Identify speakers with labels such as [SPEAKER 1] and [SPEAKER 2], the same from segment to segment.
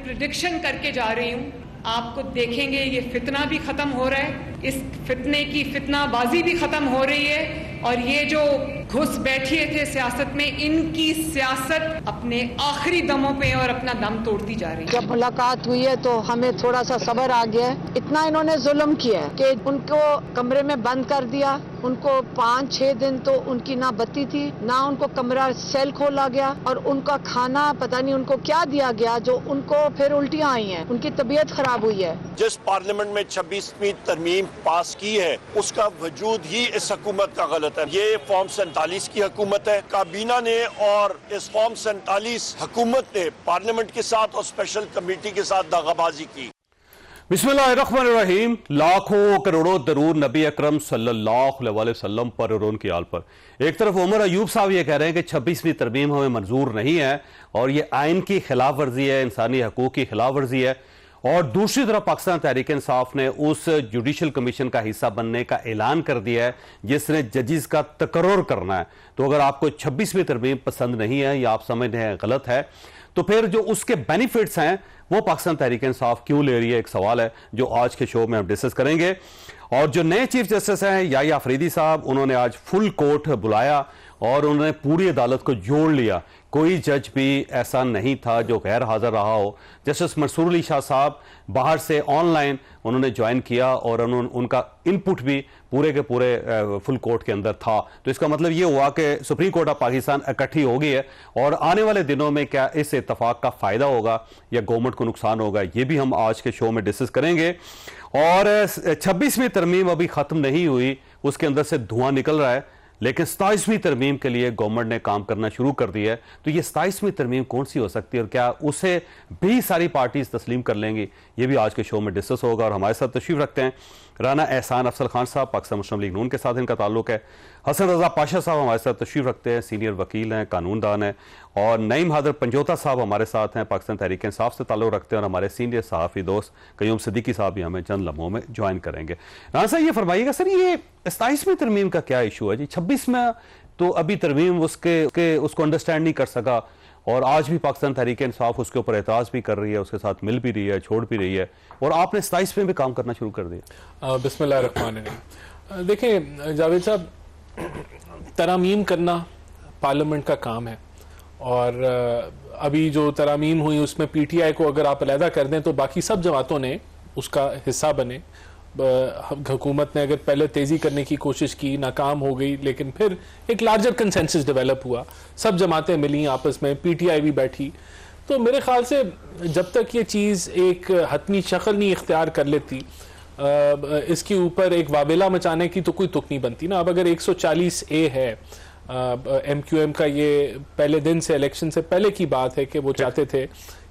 [SPEAKER 1] Prediction करके जा रही हूँ, आपको देखेंगे ये फितना भी खत्म हो रहा है, इस फितने की फितनाबाजी भी खत्म हो रही है, और ये जो घुस बैठिए थे सियासत में, इनकी सियासत अपने आखिरी दमों पे और अपना दम तोड़ती जा रही है।
[SPEAKER 2] जब मुलाकात हुई है तो हमें थोड़ा सा सब्र आ गया है। इतना इन्होंने जुल्म किया है कि उनको कमरे में बंद कर दिया, उनको 5-6 दिन तो उनकी ना बत्ती थी, ना उनको कमरा सेल खोला गया, और उनका खाना पता नहीं उनको क्या दिया गया जो उनको फिर उल्टियां आई हैं, उनकी तबीयत खराब हुई है।
[SPEAKER 3] जिस पार्लियामेंट में 26वीं तरमीम पास की है उसका वजूद ही इस हुकूमत का गलत है। ये फॉर्म 47 की हुकूमत है। काबीना ने और इस फॉर्म 47 हुकूमत ने पार्लियामेंट के साथ और स्पेशल कमेटी के साथ दागाबाजी की।
[SPEAKER 4] बिस्मिल्लाहिर्रहमानिर्रहीम। लाखों करोड़ों दरूद नबी अकरम सल्लल्लाहु अलैहि वसल्लम पर और उनकी आल पर। एक तरफ उमर अयूब साहब ये कह रहे हैं कि 26वीं तरमीम हमें मंजूर नहीं है और ये आइन की खिलाफ वर्जी है, इंसानी हकूक की खिलाफ वर्जी है, और दूसरी तरफ पाकिस्तान तहरीक इंसाफ ने उस जुडिशल कमीशन का हिस्सा बनने का ऐलान कर दिया है जिसने जजेस का तकर्रुर करना है। तो अगर आपको 26वीं तरमीम पसंद नहीं है या आप समझते हैं गलत है, तो फिर जो उसके बेनिफिट्स हैं वो पाकिस्तान तहरीक इंसाफ क्यों ले रही है, एक सवाल है जो आज के शो में हम डिस्कस करेंगे। और जो नए चीफ जस्टिस हैं याहिया अफरीदी साहब, उन्होंने आज फुल कोर्ट बुलाया और उन्होंने पूरी अदालत को जोड़ लिया। कोई जज भी ऐसा नहीं था जो गैर हाजिर रहा हो। जस्टिस मंसूर अली शाह साहब बाहर से ऑनलाइन उन्होंने ज्वाइन किया और उनका इनपुट भी पूरे के पूरे फुल कोर्ट के अंदर था। तो इसका मतलब ये हुआ कि सुप्रीम कोर्ट ऑफ पाकिस्तान इकट्ठी हो गई है और आने वाले दिनों में क्या इस इत्तेफाक का फायदा होगा या गवर्नमेंट को नुकसान होगा, ये भी हम आज के शो में डिस्कस करेंगे। और 26वीं तरमीम अभी खत्म नहीं हुई, उसके अंदर से धुआं निकल रहा है, लेकिन 27वीं तरमीम के लिए गवर्नमेंट ने काम करना शुरू कर दिया है। तो ये 27वीं तरमीम कौन सी हो सकती है और क्या उसे भी सारी पार्टीज तस्लीम कर लेंगी, ये भी आज के शो में डिस्कस होगा। और हमारे साथ तशरीफ रखते हैं राना एहसान अफसल खान साहब, पाकिस्तान मुस्लिम लीग नून के साथ इनका ताल्लुक है। हसन रजा पाशा साहब हमारे साथ तशरीफ रखते हैं, सीनियर वकील हैं, कानूनदान हैं। और नईम हादर पंजोता साहब हमारे साथ हैं, पाकिस्तान तहरीक इंसाफ से ताल्लुक रखते हैं। और हमारे सीनियर सहाफ़ी दोस्त कयूम सिद्दीकी साहब भी हमें चंद लम्हों में ज्वाइन करेंगे। राना साहब ये फरमाइएगा सर, ये 27वीं तरमीम का क्या इशू है जी? 26 में तो अभी तरमीम उसको अंडरस्टैंड नहीं कर सका और आज भी पाकिस्तान तहरीक इंसाफ उसके ऊपर एतराज़ भी कर रही है, उसके साथ मिल भी रही है, छोड़ भी रही है, और आपने 27 में भी काम करना शुरू कर दिया।
[SPEAKER 5] बिस्मिल्लाहिर्रहमानिर्रहीम। देखिए जावेद साहब, तरामीम करना पार्लियामेंट का काम है, और अभी जो तरामीम हुई उसमें PTI को अगर आप अलहदा कर दें तो बाकी सब जमातों ने उसका हिस्सा बने। हुकूमत ने अगर पहले तेजी करने की कोशिश की, नाकाम हो गई, लेकिन फिर एक लार्जर कंसेंसस डेवलप हुआ, सब जमातें मिली आपस में, PTI भी बैठी। तो मेरे ख्याल से जब तक ये चीज़ एक हतमी शक्ल नहीं इख्तियार कर लेती, इसके ऊपर एक वाबेला मचाने की तो कोई तुक नहीं बनती ना। अब अगर 140A है, MQM का, ये पहले दिन से, इलेक्शन से पहले की बात है कि वो चाहते थे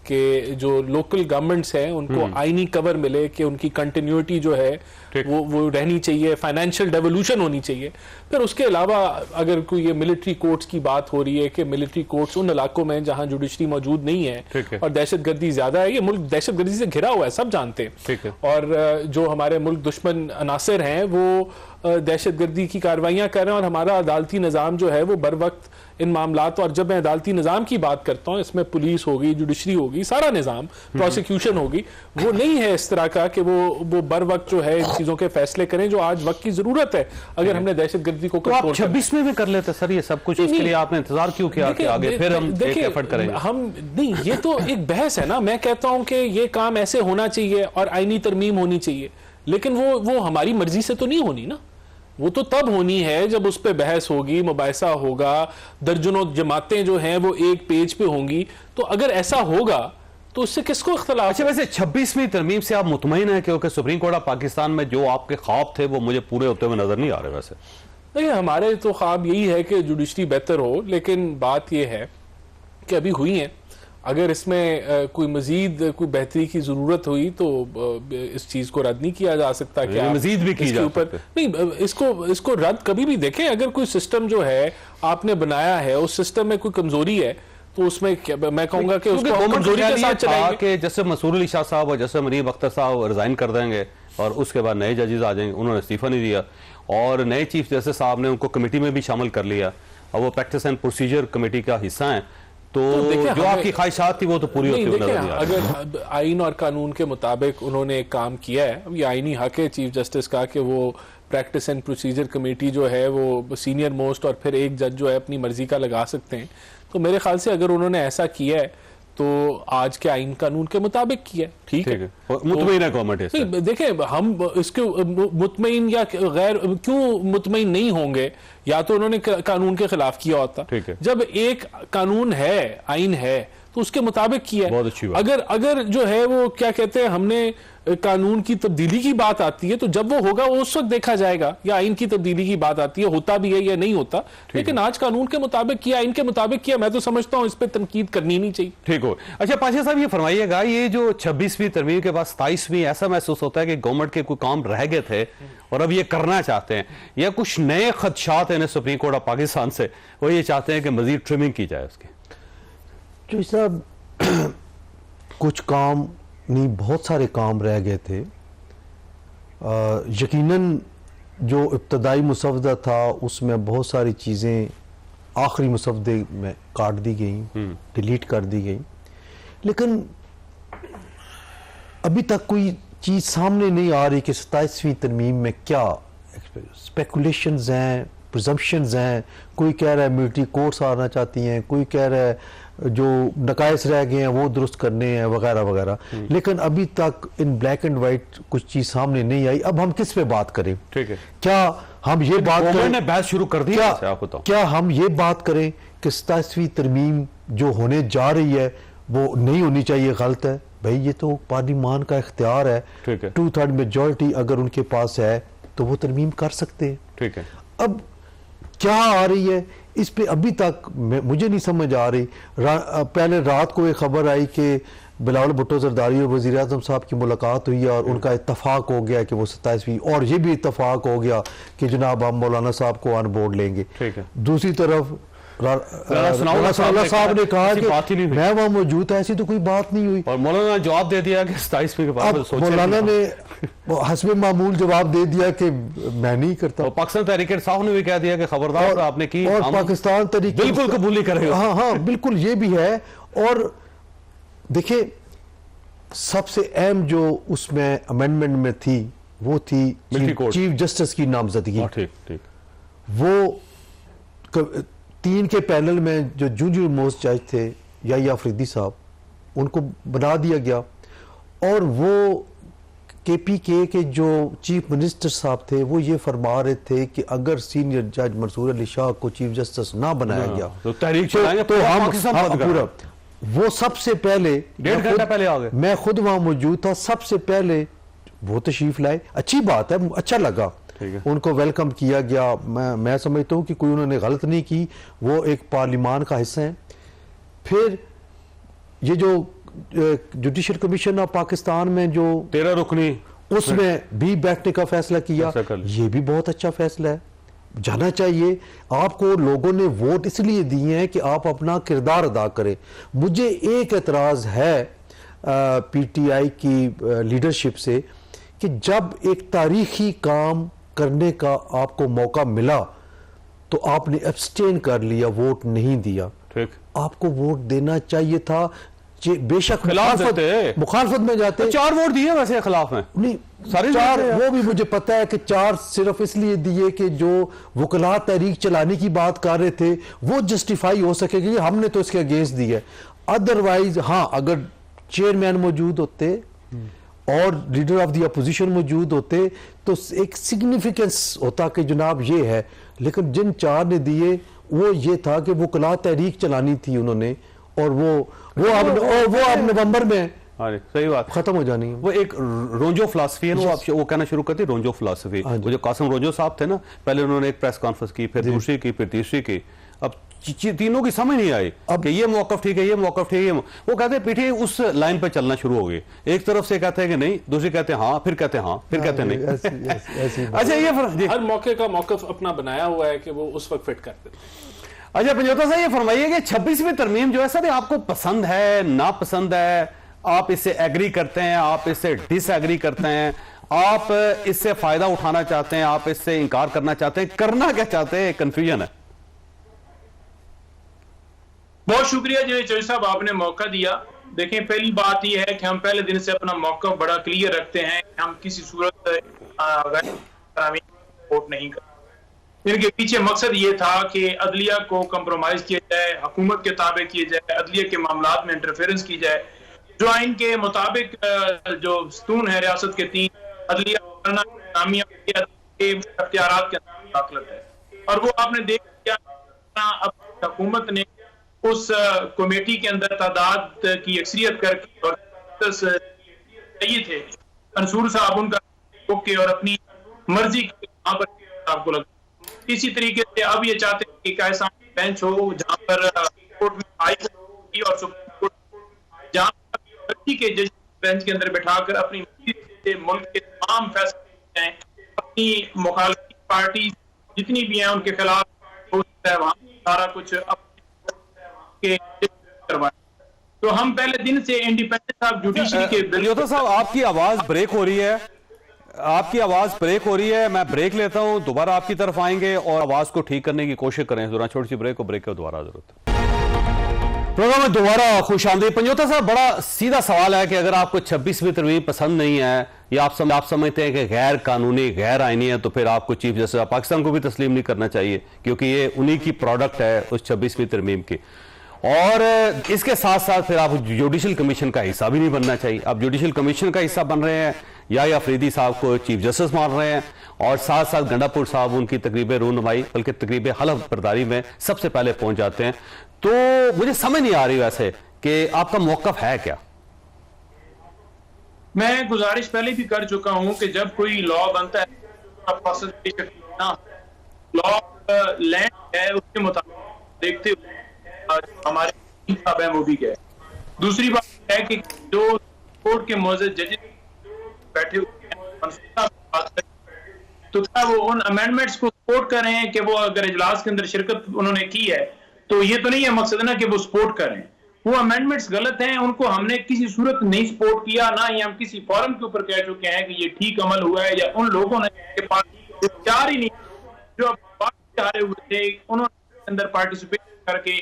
[SPEAKER 5] कि जो लोकल गवर्नमेंट्स हैं उनको आईनी कवर मिले, कि उनकी कंटिन्यूटी जो है वो रहनी चाहिए, फाइनेंशियल डेवोल्यूशन होनी चाहिए। फिर उसके अलावा अगर कोई ये मिलिट्री कोर्ट्स की बात हो रही है कि मिलिट्री कोर्ट्स उन इलाकों में जहां जुडिशरी मौजूद नहीं है और दहशतगर्दी ज्यादा है, ये मुल्क दहशतगर्दी से घिरा हुआ है, सब जानते हैं। और जो हमारे मुल्क दुश्मन अनासर हैं वो दहशतगर्दी की कार्रवाइयां कर रहे हैं, और हमारा अदालती निज़ाम जो है वो बर वक्त इन मामलात, और जब मैं अदालती निज़ाम की बात करता हूँ इसमें पुलिस होगी, जुडिशरी होगी, सारा निज़ाम, प्रोसिक्यूशन होगी, वो नहीं है इस तरह का कि वो बर वक्त जो है इन चीज़ों के फैसले करें जो आज वक्त की ज़रूरत है अगर हमने दहशतगर्दी को
[SPEAKER 4] कंट्रोल। आप 26 में भी कर लेते सर ये सब कुछ, उसके लिए आपने इंतजार क्यों किया कि आगे फिर हम एक एफर्ट करेंगे?
[SPEAKER 5] हम नहीं, ये तो एक बहस है ना। मैं कहता हूँ कि ये काम ऐसे होना चाहिए और आईनी तरमीम होनी चाहिए, लेकिन वो हमारी मर्जी से तो नहीं होनी ना। वो तो तब होनी है जब उस पर बहस होगी, मुबाहिसा होगा, दर्जनों जमातें जो हैं वो एक पेज पे होंगी। तो अगर ऐसा होगा तो उससे किसको इख्तलाफ?
[SPEAKER 4] अच्छा, वैसे 26वीं तरमीम से आप मुतमईन हैं क्योंकि सुप्रीम कोर्ट ऑफ पाकिस्तान में जो आपके ख्वाब थे वो मुझे पूरे होते हुए नजर नहीं आ रहे? वैसे
[SPEAKER 5] नहीं, हमारे तो ख्वाब यही है कि जुडिशरी बेहतर हो, लेकिन बात यह है कि अभी हुई है, अगर इसमें कोई मजीद कोई बेहतरी की जरूरत हुई तो इस चीज को रद्द नहीं किया जा सकता। क्या
[SPEAKER 4] मजीद भी की जा
[SPEAKER 5] ऊपर नहीं, इसको रद्द कभी भी देखें। अगर कोई सिस्टम जो है आपने बनाया है, उस सिस्टम में कोई कमजोरी है तो उसमें मैं कहूंगा कि उसको कमजोरी के साथ चलाएंगे।
[SPEAKER 4] कि जैसे मंसूर अली शाह साहब और जैसे मरीम अख्तर साहब रिजाइन कर देंगे और उसके बाद नए जजेस आ जाएंगे, उन्होंने इस्तीफा नहीं दिया और नए चीफ जस्टिस साहब ने उनको कमेटी में भी शामिल कर लिया और वो प्रैक्टिस एंड प्रोसीजर कमेटी का हिस्सा है।
[SPEAKER 5] देखिए,
[SPEAKER 4] जो आपकी ख्वाहिशात थी वो तो पूरी होती हुई नजर नहीं आ रही।
[SPEAKER 5] अगर आइन और कानून के मुताबिक उन्होंने एक काम किया है, अब ये आईनी हक है चीफ जस्टिस का कि वो प्रैक्टिस एंड प्रोसीजर कमेटी जो है वो सीनियर मोस्ट और फिर एक जज जो है अपनी मर्जी का लगा सकते हैं। तो मेरे ख्याल से अगर उन्होंने ऐसा किया है तो आज के आइन कानून के मुताबिक किया, ठीक है।
[SPEAKER 4] मुतमईन है गवर्नमेंट।
[SPEAKER 5] देखें, हम इसके मुतमईन या गैर क्यों मुतमईन नहीं होंगे, या तो उन्होंने कानून के खिलाफ किया होता। जब एक कानून है, आइन है, तो उसके मुताबिक किया है।
[SPEAKER 4] बहुत अच्छी बात।
[SPEAKER 5] अगर जो है वो क्या कहते हैं, हमने कानून की तब्दीली की बात आती है तो जब वो होगा वो उस वक्त देखा जाएगा, या आइन की तब्दीली की बात आती है होता भी है या नहीं होता। लेकिन आज कानून के मुताबिक किया, आइन के मुताबिक किया, मैं तो समझता हूं इस पर तनकीद करनी नहीं चाहिए।
[SPEAKER 4] ठीक हो। अच्छा पाशा साहब, ये फरमाइएगा, ये जो 26वीं तरमीम के बाद 27वीं, ऐसा महसूस होता है कि गवर्नमेंट के कोई काम रह गए थे और अब ये करना चाहते हैं, या कुछ नए खदशात हैं सुप्रीम कोर्ट ऑफ पाकिस्तान से, वो ये चाहते हैं कि मजीद ट्रिमिंग की जाए उसकी?
[SPEAKER 6] जो साहब कुछ काम नहीं, बहुत सारे काम रह गए थे। यकीनन जो इब्तदाई मुसवदा था उसमें बहुत सारी चीज़ें आखिरी मुसवदे में काट दी गई, डिलीट कर दी गई, लेकिन अभी तक कोई चीज़ सामने नहीं आ रही कि 27वीं तरमीम में क्या स्पेकुलेशंस हैं, प्रिजम्पशंस हैं। कोई कह रहा है मिलिट्री कोर्ट्स आना चाहती हैं, कोई कह रहा है जो नकायस रह गए हैं वो दुरुस्त करने हैं, वगैरह वगैरह। लेकिन अभी तक इन ब्लैक एंड वाइट कुछ चीज सामने नहीं आई। अब हम किस पे बात करें? ठीक है, क्या हम ये बात करें,
[SPEAKER 4] ने बहस शुरू कर दी,
[SPEAKER 6] क्या हम ये बात करें कि 27वीं तरमीम जो होने जा रही है वो नहीं होनी चाहिए, गलत है? भाई ये तो पार्लिमान का इख्तियार है, 2/3 मेजॉरिटी अगर उनके पास है तो वो तरमीम कर सकते हैं।
[SPEAKER 4] ठीक है,
[SPEAKER 6] अब क्या आ रही है इस पे अभी तक मुझे नहीं समझ आ रही। पहले रात को एक खबर आई कि बिलावल भुट्टो जरदारी और वज़ीर आज़म साहब की मुलाकात हुई है और उनका इत्तफाक हो गया कि वो 27वीं, और ये भी इत्तफाक हो गया कि जनाब हम मौलाना साहब को ऑन बोर्ड लेंगे। दूसरी तरफ साहब ने कहा कि मैं वहां मौजूद था, ऐसी तो कोई बात नहीं हुई,
[SPEAKER 4] और मौलाना ने जवाब दे दिया कि 27वीं के बाद
[SPEAKER 6] मौलाना ने हस्बे मामूल जवाब दे दिया कि मैं नहीं करता।
[SPEAKER 4] पाकिस्तान तहरीक इंसाफ ने भी कह दिया कि खबरदार आपने की,
[SPEAKER 6] और पाकिस्तान तहरीक
[SPEAKER 4] बिल्कुल कबूली करेगा।
[SPEAKER 6] हाँ हाँ बिल्कुल, ये भी है। और देखिए सबसे अहम जो उसमें अमेंडमेंट में थी वो थी चीफ जस्टिस की नामजदगी। वो 3 के पैनल में जो जूनियर मोस्ट जज थे या अफरीदी साहब, उनको बना दिया गया, और वो KPK के जो चीफ मिनिस्टर साहब थे वो ये फरमा रहे थे कि अगर सीनियर जज मंसूर अली शाह को चीफ जस्टिस ना बनाया गया
[SPEAKER 4] तो तहरीक चलाएंगे,
[SPEAKER 6] तो हम पूरा वो सबसे पहले
[SPEAKER 4] 1.5 घंटा पहले आ गए।
[SPEAKER 6] मैं खुद वहां मौजूद था, सबसे पहले वो तशरीफ लाए। अच्छी बात है, अच्छा लगा, उनको वेलकम किया गया। मैं समझता हूँ कि कोई उन्होंने गलत नहीं की, वो एक पार्लिमान का हिस्सा है। फिर ये जो जुडिशल कमीशन ऑफ पाकिस्तान में जो
[SPEAKER 4] 13 रुकनी,
[SPEAKER 6] उसमें भी बैठने का फैसला किया, ये भी बहुत अच्छा फैसला है, जाना चाहिए। आपको लोगों ने वोट इसलिए दिए हैं कि आप अपना किरदार अदा करें। मुझे एक एतराज है PTI की लीडरशिप से कि जब एक तारीखी काम करने का आपको मौका मिला तो आपने एब्सटेन कर लिया, वोट नहीं दिया।
[SPEAKER 4] ठीक,
[SPEAKER 6] आपको वोट देना चाहिए था। बेशक मुखालफत में जाते,
[SPEAKER 4] 4 वोट दिए वैसे खिलाफ में
[SPEAKER 6] नहीं, सारे 4 वो भी मुझे पता है कि 4 सिर्फ इसलिए दिए कि जो वकला तहरीक चलाने की बात कर रहे थे वो जस्टिफाई हो सके कि हमने तो इसके अगेंस्ट दी है। अदरवाइज हाँ, अगर चेयरमैन मौजूद होते और लीडर ऑफ द अपोजिशन मौजूद होते तो एक सिग्निफिकेंस होता कि जनाब ये है। लेकिन जिन 4 ने दिए वो ये था कि वकला तहरीक चलानी थी उन्होंने, और वो अब नवंबर में
[SPEAKER 4] सही बात
[SPEAKER 6] खत्म हो जानी है।
[SPEAKER 4] वो एक रोंजो फिलॉसफी है, वो कहना शुरू करती रोंजो फिलॉसफी। वो जो कासिम रोंजो साहब थे ना, पहले उन्होंने एक प्रेस कॉन्फ्रेंस की, फिर दूसरी की, फिर तीसरी की। अब तीनों की समझ नहीं आई कि ये मौकफ ठीक है, ये मौकफ ठीक है। वो कहते हैं PTI उस लाइन पर चलना शुरू हो गई। एक तरफ से कहते हैं कि नहीं, दूसरी कहते हैं हाँ, फिर कहते हैं हाँ, फिर कहते हैं नहीं। अच्छा, ये
[SPEAKER 5] हर मौके का मौकफ अपना बनाया हुआ है कि वो उस वक्त फिट करते हैं।
[SPEAKER 4] अच्छा पंजोता साहब, ये फरमाइए कि 26वीं तरमीम जो है सर, आपको पसंद है, नापसंद है, आप इससे एग्री करते हैं, आप इससे डिसएग्री करते हैं, आप इससे फायदा उठाना चाहते हैं, आप इससे इनकार करना चाहते हैं, करना क्या चाहते हैं? कंफ्यूजन है।
[SPEAKER 7] बहुत शुक्रिया जज साहब, आपने मौका दिया। देखें, पहली बात यह है कि हम पहले दिन से अपना मौका बड़ा क्लियर रखते हैं, हम किसी सूरत सपोर्ट नहीं करते। इनके पीछे मकसद ये था कि अदलिया को कंप्रोमाइज किया जाए, हुकूमत के ताबे किए जाए, अदलिया के मामलात में इंटरफेरेंस की जाए। जो आइन के मुताबिक जो स्तून है रियासत के 3, अदलिया, इख्तियारात के अंदर दाखिलत है, और वो आपने देख लिया। अब हुकूमत ने उस कमेटी के अंदर तादाद की अक्सरियत करके और चाहिए थे मंसूर साहब उनका ओके और अपनी मर्जी के वहां पर आपको लगा। इसी तरीके से अब ये चाहते हैं कि एक ऐसा बेंच हो जहां पर कोर्ट में हाई कोर्ट और सुप्रीम कोर्ट, जहां पर के जज बेंच के अंदर बैठाकर अपनी मर्जी से मुल्क के तमाम फैसले हैं, अपनी मुखालिफ पार्टी जितनी भी हैं उनके खिलाफ हो सकता है वहां सारा कुछ करवाएं। तो हम पहले दिन से इंडिपेंडेंस ऑफ जुडिशरी के
[SPEAKER 4] योता साहब, आपकी आवाज ब्रेक हो रही है, आपकी आवाज ब्रेक हो रही है। मैं ब्रेक लेता हूं, दोबारा आपकी तरफ आएंगे और आवाज को ठीक करने की कोशिश करें। छोटी सी ब्रेक को ब्रेक को दोबारा जरूरत। प्रोग्राम में दोबारा खुश आमदीद। पंजोता साहब, बड़ा सीधा सवाल है कि अगर आपको 26वीं तरमीम पसंद नहीं है या आप समझते हैं कि गैर कानूनी गैर आईनी है, तो फिर आपको चीफ जस्टिस ऑफ पाकिस्तान को भी तस्लीम नहीं करना चाहिए, क्योंकि ये उन्हीं की प्रोडक्ट है उस 26वीं तरमीम की। और इसके साथ साथ फिर आप जुडिशल कमीशन का हिस्सा भी नहीं बनना चाहिए। आप जुडिशल कमीशन का हिस्सा बन रहे हैं या अफरीदी साहब को चीफ जस्टिस मान रहे हैं, और साथ साथ गंडापुर साहब उनकी तकरीब रूनुमाई बल्कि तकरीब हलफ बर्दारी में सबसे पहले पहुंच जाते हैं। तो मुझे समझ नहीं आ रही वैसे कि आपका मौकफ है क्या।
[SPEAKER 7] मैं गुजारिश पहले भी कर चुका हूं कि जब कोई लॉ बनता है, लॉ लैंड है उसके मुताबिक देखते हुए हमारे साहब है वो भी गए। दूसरी बात है कि जो कोर्ट के मौजूद जजेस बैठे हुए हैं, तो क्या वो उन अमेंडमेंट्स को सपोर्ट कर रहे हैं कि वो अगर इजलास के अंदर शिरकत उन्होंने की है, तो ये तो नहीं है मकसद ना कि वो सपोर्ट करें। वो अमेंडमेंट्स गलत हैं, उनको हमने किसी सूरत नहीं सपोर्ट किया, ना ही हम किसी फोरम के ऊपर कह चुके हैं कि ये ठीक अमल हुआ है, या उन लोगों ने के पास विचार ही नहीं जो चाह रहे हुए थे उन्होंने अंदर पार्टिसिपेट करके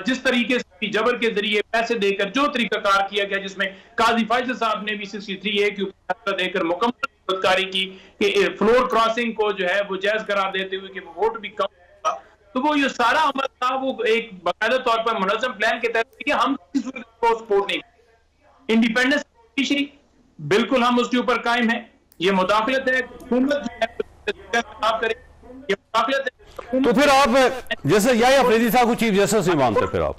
[SPEAKER 7] जिस तरीके से जबर के जरिए पैसे देकर जो तरीकाकार किया गया, जिसमें काजी फैसल साहब ने भी 63A के ऊपर देकर मुकम्मल गिरफ्तारी की कि फ्लोर क्रॉसिंग को जो है वो जायज करार देते हुए कि वो वोट भी कम था। तो वो ये सारा अमल था वो एक बाकायदा तौर पर मुनज़्ज़म प्लान के तहत हम किसी सूरत को सपोर्ट नहीं। इंडिपेंडेंस जुडिशरी बिल्कुल हम उसके ऊपर कायम है। ये मुदाखलत है, हुकूमत जो है करे, ये मुदाखलत है।
[SPEAKER 4] तो फिर आप जैसे या अफरीदी साहब को चीफ जस्टिस नहीं मानते, फिर आप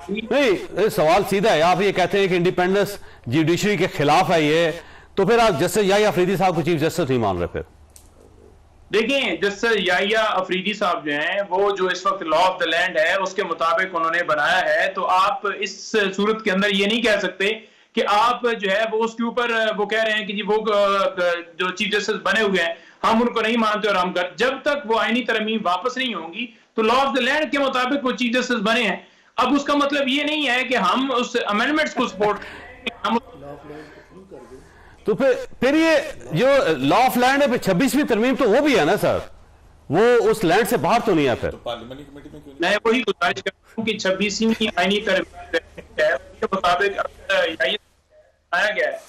[SPEAKER 4] नहीं, सवाल सीधा है। आप ये कहते हैं कि इंडिपेंडेंस जुडिशरी के खिलाफ है ये, तो फिर आप जस्टिस या अफरीदी साहब को चीफ जस्टिस नहीं मान रहे। फिर
[SPEAKER 7] देखें, जस्टिस याहिया अफरीदी साहब जो हैं वो जो इस वक्त लॉ ऑफ द लैंड है उसके मुताबिक उन्होंने बनाया है, तो आप इस सूरत के अंदर ये नहीं कह सकते कि आप जो है वो उसके ऊपर वो कह रहे हैं कि जी वो जो चीफ जस्टिस बने हुए हैं हम उनको नहीं मानते और हम कर, जब तक वो आईनी तरमीम वापस नहीं होंगी तो लॉ ऑफ द लैंड के मुताबिक वो चीफ जस्टिस बने हैं। अब उसका मतलब ये नहीं है कि हम उस अमेंडमेंट्स को सपोर्ट हम
[SPEAKER 4] तो फिर ये जो लॉ ऑफ लैंड है 26वीं तरमीम तो वो भी है ना सर, वो उस लैंड से बाहर तो नहीं है। फिर
[SPEAKER 7] पार्लियामेंट कमेटी में क्यों मैं वही गुजारिश करता हूं कि 26वीं आईनी तरमीम के मुताबिक आया गया है,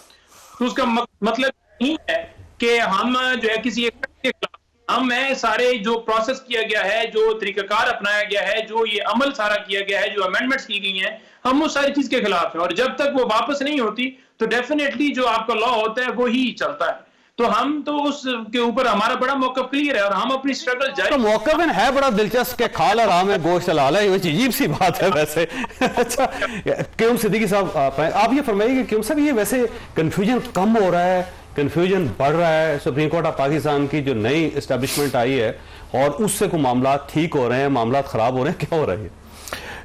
[SPEAKER 7] तो उसका मतलब नहीं है कि हम जो है किसी एक के खिलाफ, हम सारे जो प्रोसेस किया गया है, जो तरीकाकार अपनाया गया है, जो ये अमल सारा किया गया है, जो अमेंडमेंट्स की गई हैं, हम उस सारी चीज के खिलाफ हैं। और जब तक वो वापस नहीं होती तो डेफिनेटली जो आपका लॉ होता है वो ही चलता है। तो हम तो उसके ऊपर हमारा बड़ा मौकफ क्लियर है और हम अपनी स्ट्रगल जारी।
[SPEAKER 4] तो मौकफ है बड़ा दिलचस्प के खाल आराम है गोश्त हलाल है, अजीब सी बात है वैसे। अच्छा, क्यों सिद्दीकी साहब आप ये फरमाइए कि क्यों साहब ये वैसे कंफ्यूजन कम हो रहा है, कंफ्यूजन बढ़ रहा है? सुप्रीम कोर्ट ऑफ पाकिस्तान की जो नई एस्टेब्लिशमेंट आई है और उससे कोई मामला ठीक हो रहे हैं, मामला खराब हो रहे हैं, क्या हो रहा है?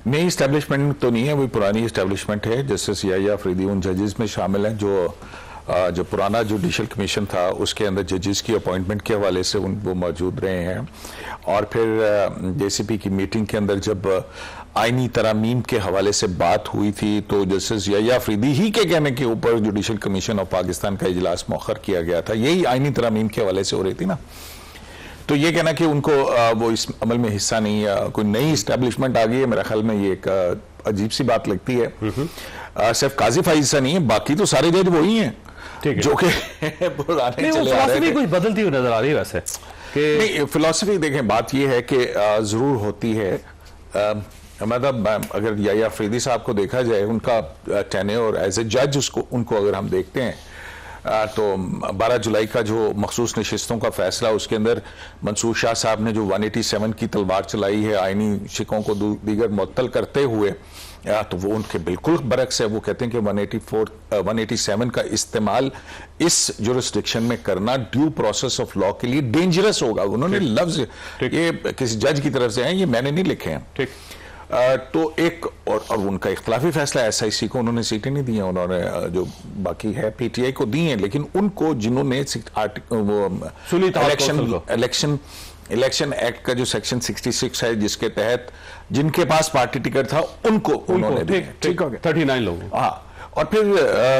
[SPEAKER 8] नई इस्टेब्लिशमेंट तो नहीं है, वही पुरानी इस्टेब्लिशमेंट है। जस्टिस याहिया अफरीदी उन जजेस में शामिल हैं जो पुराना जुडिशल कमीशन था उसके अंदर जजेस की अपॉइंटमेंट के हवाले से वो मौजूद रहे हैं। और फिर जेसीपी की मीटिंग के अंदर जब आईनी तरामीम के हवाले से बात हुई थी तो जस्टिस याहिया अफरीदी ही के कहने के ऊपर जुडिशल कमीशन ऑफ पाकिस्तान का इजलास मौखर किया गया था, यही आईनी तरामीम के हवाले से हो रही थी ना। तो ये कहना कि उनको वो इस अमल में हिस्सा नहीं, कोई नई इस्टेब्लिशमेंट आ गई है, मेरा ख्याल में ये एक अजीब सी बात लगती है। सिर्फ काजी फाइज सा नहीं है, बाकी तो सारे जज वही हैं जो कि पुराने चले आ रहे थे।
[SPEAKER 4] कुछ बदलती हुई नजर आ रही है वैसे
[SPEAKER 8] नहीं, फिलॉसफी देखें, बात यह है कि जरूर होती है, मतलब अगर याया अफरीदी साहब को देखा जाए, उनका टेन्योर एज ए जज उनको अगर हम देखते हैं तो 12 जुलाई का जो मखसूस नशिस्तों का फैसला, उसके अंदर मंसूर शाह साहब ने जो 187 की तलवार चलाई है आईनी शिकों को दीगर मुअत्तल करते हुए, तो वो उनके बिल्कुल बरक्स है। वो कहते हैं कि 187 का इस्तेमाल इस जुरिस्डिक्शन में करना ड्यू प्रोसेस ऑफ लॉ के लिए डेंजरस होगा। उन्होंने लफ्ज ये किसी जज की तरफ से हैं, ये मैंने नहीं लिखे हैं। ठीक, तो एक और उनका इख्तलाफी फैसला एसआईसी को उन्होंने सीटें नहीं दी हैं, उन्होंने जो बाकी है पीटीआई को दी हैं, लेकिन उनको जिन्होंने इलेक्शन एक्ट का जो सेक्शन 66 है जिसके तहत जिनके पास पार्टी टिकट था उनको उन्होंने दिया, ठीक हो गया
[SPEAKER 4] 39 लोग।
[SPEAKER 8] हाँ, और फिर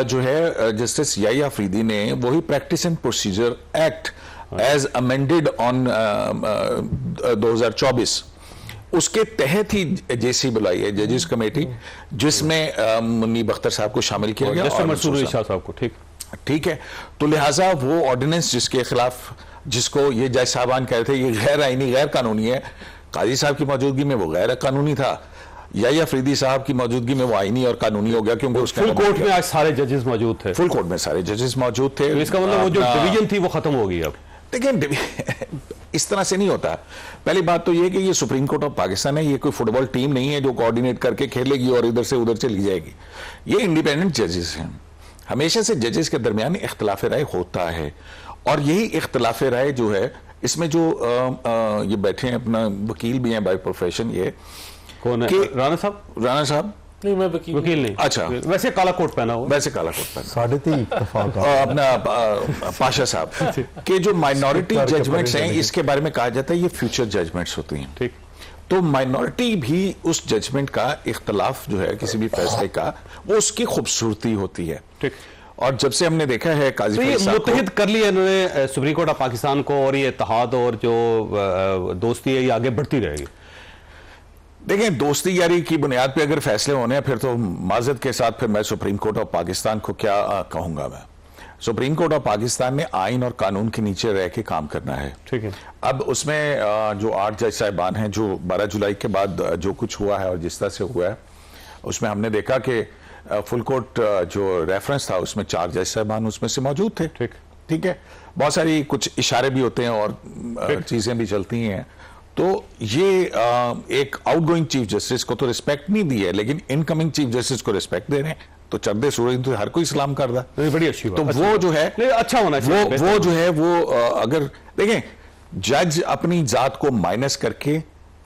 [SPEAKER 8] जो है जस्टिस याया अफरीदी ने वही practice and procedure act as amended on 2024 उसके तहत ही जेसी बुलाई है, जजेस कमेटी, जिसमें मुन्नीब अख्तर साहब को शामिल किया गया और मंसूर शाह साहब को। ठीक है, तो लिहाजा वो ऑर्डिनेंस जिसके खिलाफ, जिसको ये जज साहबान कह रहे थे ये गैर आईनी गैर कानूनी है, काजी साहब की मौजूदगी में वो गैर कानूनी था, याया अफरीदी साहब की मौजूदगी में वो आईनी और कानूनी हो गया, क्योंकि उसके
[SPEAKER 4] फुल कोर्ट में आज सारे जजेस मौजूद थे।
[SPEAKER 8] फुल कोर्ट में सारे जजेस मौजूद थे,
[SPEAKER 4] तो इसका मतलब वो जो डिवीजन थी वो खत्म हो गई। अब
[SPEAKER 8] देखिए इस तरह से नहीं होता। पहली बात तो ये कि ये सुप्रीम कोर्ट ऑफ पाकिस्तान है, ये कोई फुटबॉल टीम नहीं है जो कोऑर्डिनेट करके खेलेगी और इधर से उधर चली जाएगी। ये इंडिपेंडेंट जजेस हैं। हमेशा से जजेस के दरमियान इख्तिलाफ राय होता है, और यही इख्तिलाफ राय जो है इसमें जो ये बैठे हैं, अपना वकील भी हैं बाय प्रोफेशन, ये
[SPEAKER 4] कौन है? राणा साहब।
[SPEAKER 8] राणा साहब
[SPEAKER 5] नहीं, मैं वकील नहीं।
[SPEAKER 8] अच्छा,
[SPEAKER 4] वैसे काला कोट पहना हो,
[SPEAKER 8] वैसे काला कोट पहना,
[SPEAKER 6] 3.5
[SPEAKER 8] अपना पाशा साहब के जो माइनॉरिटी जजमेंट्स हैं, इसके बारे में कहा जाता है ये फ्यूचर जजमेंट्स होती हैं। ठीक, तो माइनॉरिटी भी उस जजमेंट का इख्तलाफ जो है किसी भी फैसले का, वो उसकी खूबसूरती होती है। ठीक, और जब से हमने देखा है काजी
[SPEAKER 4] तो ये मुत्तहिद कर लिया इन्होंने सुप्रीम कोर्ट ऑफ पाकिस्तान को, और ये इत्तेहाद और जो दोस्ती है ये आगे बढ़ती रहेगी।
[SPEAKER 8] देखें, दोस्ती यारी की बुनियाद पे अगर फैसले होने हैं, फिर तो माजरत के साथ फिर मैं सुप्रीम कोर्ट ऑफ पाकिस्तान को क्या कहूंगा। मैं सुप्रीम कोर्ट ऑफ पाकिस्तान ने आइन और कानून के नीचे रह के काम करना है। ठीक है, अब उसमें जो 8 जज साहिबान हैं, जो 12 जुलाई के बाद जो कुछ हुआ है और जिस तरह से हुआ है, उसमें हमने देखा कि फुल कोर्ट जो रेफरेंस था उसमें 4 जज साहिबान उसमें से मौजूद थे। ठीक है, बहुत सारी कुछ इशारे भी होते हैं और चीजें भी चलती हैं। तो ये एक आउटगोइंग चीफ जस्टिस को तो रिस्पेक्ट नहीं दी है, लेकिन इनकमिंग चीफ जस्टिस को रिस्पेक्ट दे रहे हैं। तो चरदे सूरज तो हर कोई सलाम कर रहा है,
[SPEAKER 4] बड़ी अच्छी बात।
[SPEAKER 8] तो वो जो है
[SPEAKER 4] अच्छा होना चाहिए,
[SPEAKER 8] वो जो है वो अगर देखें, जज अपनी जात को माइनस करके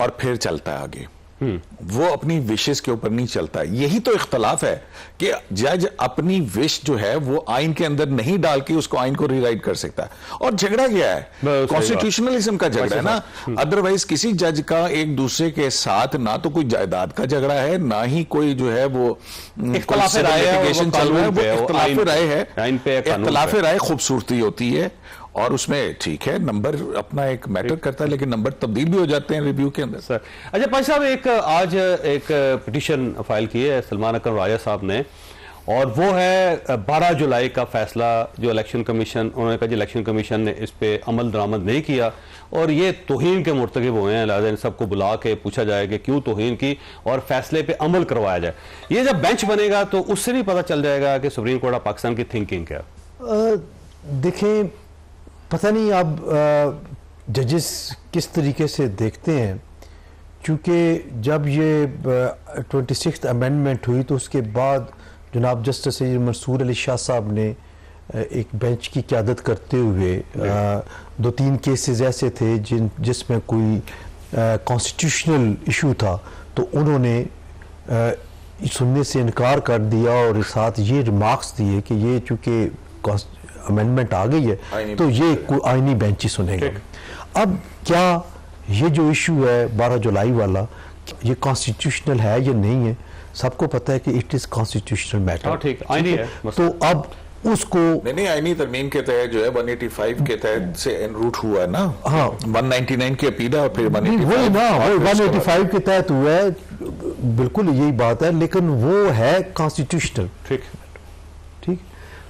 [SPEAKER 8] और फिर चलता है आगे, वो अपनी विशेष के ऊपर नहीं चलता। यही तो इख्तलाफ है कि जज अपनी विश जो है वो आइन के अंदर नहीं डाल के उसको आइन को रीराइट कर सकता है। और झगड़ा क्या है? कॉन्स्टिट्यूशनलिज्म का झगड़ा है ना। अदरवाइज किसी जज का एक दूसरे के साथ ना तो कोई जायदाद का झगड़ा है, ना ही कोई जो है वो
[SPEAKER 4] इख्तिलाफ राय है,
[SPEAKER 8] इख्तिलाफ राय खूबसूरती होती है, और उसमें ठीक है नंबर अपना एक मैटर करता है, लेकिन नंबर तब्दील भी हो जाते हैं रिव्यू के अंदर।
[SPEAKER 4] सर, अच्छा पाशा साहब, आज एक पिटीशन फाइल की है सलमान अकरम राजा साहब ने, और वो है 12 जुलाई का फैसला जो इलेक्शन कमीशन, उन्होंने कहा इलेक्शन कमीशन ने इस पे अमल दरामद नहीं किया और ये तौहीन के मुर्तकिब हुए हैं, लिहाजा इन सबको बुला के पूछा जाए कि क्यों तौहीन की और फैसले पे अमल करवाया जाए। ये जब बेंच बनेगा तो उससे भी पता चल जाएगा कि सुप्रीम कोर्ट ऑफ पाकिस्तान की थिंकिंग क्या।
[SPEAKER 6] देखें, पता नहीं अब जजेस किस तरीके से देखते हैं, क्योंकि जब ये 26th अमेंडमेंट हुई तो उसके बाद जनाब जस्टिस मंसूर अली शाह साहब ने एक बेंच की क़यादत करते हुए 2-3 केसेस ऐसे थे जिसमें कोई कॉन्स्टिट्यूशनल इशू था, तो उन्होंने सुनने से इनकार कर दिया और साथ ये रिमार्क्स दिए कि ये चूँकि अमेंडमेंट आ गई है तो ये कोई आईनी बेंच ही सुनेगा। अब क्या ये जो इशू है 12 जुलाई वाला, ये कॉन्स्टिट्यूशनल है या नहीं है? सबको पता है कि इट इज कॉन्स्टिट्यूशनल मैटर।
[SPEAKER 4] ठीक, आईनी है।
[SPEAKER 6] तो अब उसको
[SPEAKER 8] नहीं आईनी तरमीम के तहत जो है 185 के तहत से एनरूट हुआ है ना।
[SPEAKER 6] हाँ
[SPEAKER 8] 199 की अपील है और फिर 185
[SPEAKER 6] वही ना, वही 185 के तहत हुआ है, बिल्कुल यही बात है, लेकिन वो है कॉन्स्टिट्यूशनल, ठीक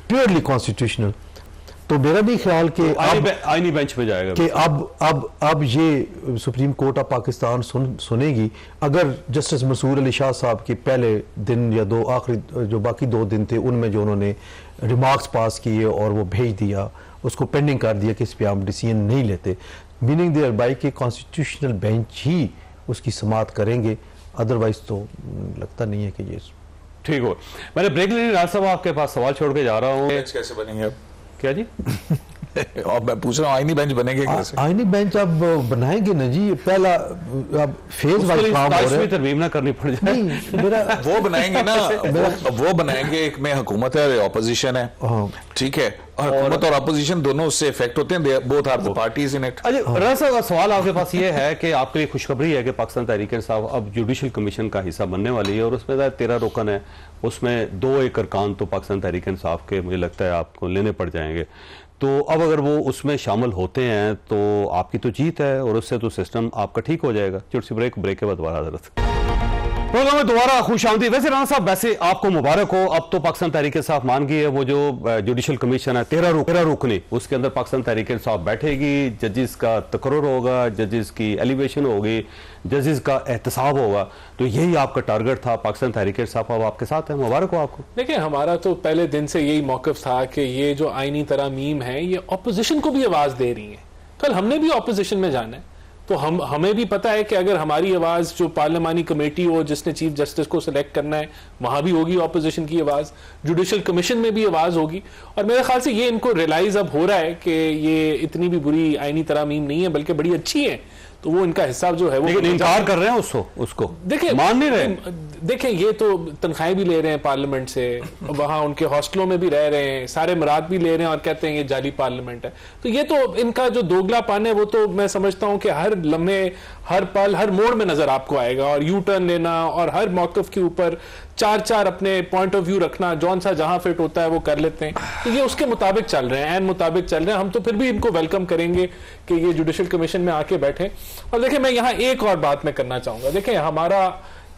[SPEAKER 6] प्योरली कॉन्स्टिट्यूशनल। तो मेरा भी ख्याल कि
[SPEAKER 4] आईनी बेंच पे जाएगा
[SPEAKER 6] कि अब ये सुप्रीम कोर्ट ऑफ पाकिस्तान सुनेगी। अगर जस्टिस मंसूर अली शाह साहब के पहले दिन या दो आखिरी जो बाकी 2 दिन थे उनमें जो उन्होंने रिमार्क्स पास किए और वो भेज दिया, उसको पेंडिंग कर दिया कि इस पर हम डिसीजन नहीं लेते, मीनिंग देयर बाई के कॉन्स्टिट्यूशनल बेंच ही उसकी समाअत करेंगे, अदरवाइज तो लगता नहीं है कि ये
[SPEAKER 4] ठीक हो। मैंने ब्रेक लेने राज साहब आपके पास सवाल छोड़ के जा रहा हूँ,
[SPEAKER 8] कैसे बनेंगे अब?
[SPEAKER 4] क्या जी?
[SPEAKER 8] और मैं पूछ रहा हूँ आईनी बेंच बनेंगे कैसे?
[SPEAKER 6] आईनी बेंच अब बनाएंगे ना जी, पहला अब फेज वाइज काम हो रहा है,
[SPEAKER 4] तरमीम ना करनी पड़ जाए।
[SPEAKER 6] मेरा
[SPEAKER 8] वो बनाएंगे ना, वो बनाएंगे, एक में हुकूमत है और ऑपोजिशन है, ठीक है, और हुकूमत और अपोजिशन दोनों उससे इफेक्ट होते हैं, both are the parties in it.
[SPEAKER 4] अच्छा राज साहब, सवाल आपके पास ये है कि आपके लिए खुशखबरी है कि पाकिस्तान तहरीक इंसाफ अब जुडिशल कमीशन का हिस्सा बनने वाली है और उसमें 13 रुकन है, उसमें 2 एक अरकान तो पाकिस्तान तहरीक इंसाफ के मुझे लगता है आपको लेने पड़ जाएंगे। तो अब अगर वो उसमें शामिल होते हैं तो आपकी तो जीत है और उससे तो सिस्टम आपका ठीक हो जाएगा। छोटी सी ब्रेक के बाद दोबारा हजरत प्रोग्राम में दोबारा खुश आमदी। वैसे राना साहब, वैसे आपको मुबारक हो, अब तो पाकिस्तान तहरीक इंसाफ मान गई है वो जो जुडिशल कमीशन है 13 रुकनी, उसके अंदर पाकिस्तान तहरीक इंसाफ बैठेगी, जजेस का तकर्रुर होगा, जजेस की एलिवेशन होगी, जजेस का एहतसाब होगा। तो यही आपका टारगेट था, पाकिस्तान तहरीक इंसाफ अब आपके साथ है, मुबारक हो आपको।
[SPEAKER 5] देखिए, हमारा तो पहले दिन से यही मौक़िफ़ था कि ये जो आईनी तरामीम है ये अपोजिशन को भी आवाज दे रही है। कल हमने भी अपोजिशन में जाना है, तो हमें भी पता है कि अगर हमारी आवाज जो पार्लियामानी कमेटी हो जिसने चीफ जस्टिस को सिलेक्ट करना है वहां भी होगी ऑपोजिशन की आवाज, जुडिशल कमीशन में भी आवाज होगी। और मेरे ख्याल से ये इनको रियलाइज अब हो रहा है कि ये इतनी भी बुरी आईनी तरामीम नहीं है बल्कि बड़ी अच्छी है, तो वो इनका हिसाब जो है वो
[SPEAKER 4] इनकार कर रहे हैं उसको देखिए, मान नहीं रहे।
[SPEAKER 5] देखिए, ये तो तनख्वाहें भी ले रहे हैं पार्लियामेंट से, वहां उनके हॉस्टलों में भी रह रहे हैं, सारे मराद भी ले रहे हैं और कहते हैं ये जाली पार्लियामेंट है। तो ये तो इनका जो दोगलापन है वो तो मैं समझता हूं कि हर लम्हे, हर पल, हर मोड़ में नजर आपको आएगा। और यू टर्न लेना और हर मौकफ के ऊपर 4 अपने पॉइंट ऑफ व्यू रखना, जौन सा जहां फिट होता है वो कर लेते हैं। तो ये उसके मुताबिक चल रहे हैं, एन मुताबिक चल रहे हैं। हम तो फिर भी इनको वेलकम करेंगे कि ये जुडिशल कमीशन में आके बैठे। और देखिए, मैं यहां एक और बात मैं करना चाहूंगा। देखिए, हमारा